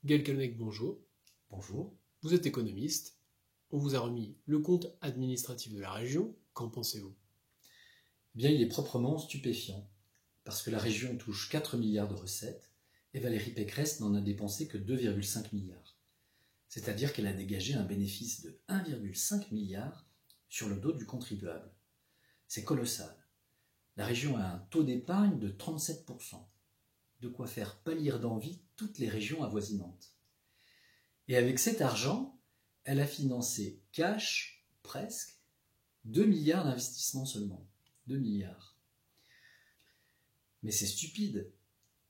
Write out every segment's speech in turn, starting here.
Gaël Calmec, bonjour. Bonjour. Vous êtes économiste. On vous a remis le compte administratif de la région. Qu'en pensez-vous? Eh bien, il est proprement stupéfiant, parce que la région touche 4 milliards de recettes, et Valérie Pécresse n'en a dépensé que 2,5 milliards. C'est-à-dire qu'elle a dégagé un bénéfice de 1,5 milliard sur le dos du contribuable. C'est colossal. La région a un taux d'épargne de 37%, de quoi faire pâlir d'envie toutes les régions avoisinantes. Et avec cet argent, elle a financé cash, presque, 2 milliards d'investissements seulement. 2 milliards. Mais c'est stupide.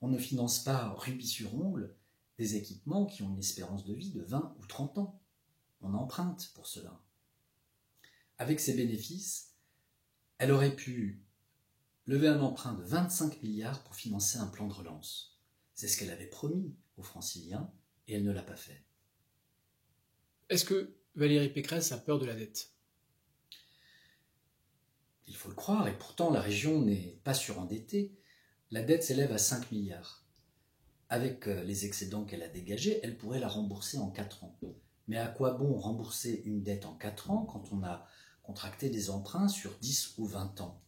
On ne finance pas rubis sur ongle des équipements qui ont une espérance de vie de 20 ou 30 ans. On emprunte pour cela. Avec ces bénéfices, elle aurait pu lever un emprunt de 25 milliards pour financer un plan de relance. C'est ce qu'elle avait promis aux Franciliens et elle ne l'a pas fait. Est-ce que Valérie Pécresse a peur de la dette? Il faut le croire, et pourtant la région n'est pas surendettée. La dette s'élève à 5 milliards. Avec les excédents qu'elle a dégagés, elle pourrait la rembourser en 4 ans. Mais à quoi bon rembourser une dette en 4 ans quand on a contracté des emprunts sur 10 ou 20 ans?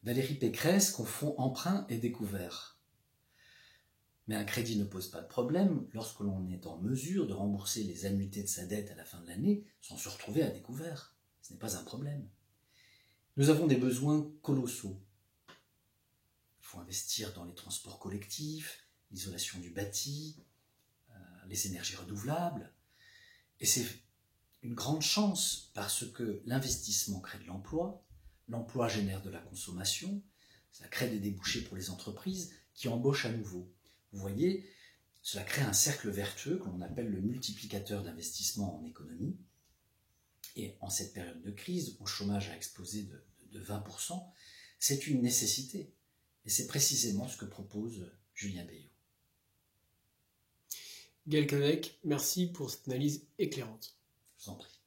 Valérie Pécresse confond emprunt et découvert. Mais un crédit ne pose pas de problème lorsque l'on est en mesure de rembourser les annuités de sa dette à la fin de l'année sans se retrouver à découvert. Ce n'est pas un problème. Nous avons des besoins colossaux. Il faut investir dans les transports collectifs, l'isolation du bâti, les énergies renouvelables. Et c'est une grande chance parce que l'investissement crée de l'emploi génère de la consommation, ça crée des débouchés pour les entreprises qui embauchent à nouveau. Vous voyez, cela crée un cercle vertueux que l'on appelle le multiplicateur d'investissement en économie. Et en cette période de crise, où le chômage a explosé de 20%, c'est une nécessité. Et c'est précisément ce que propose Julien Bayou. Gaël Calmec, merci pour cette analyse éclairante. Je vous en prie.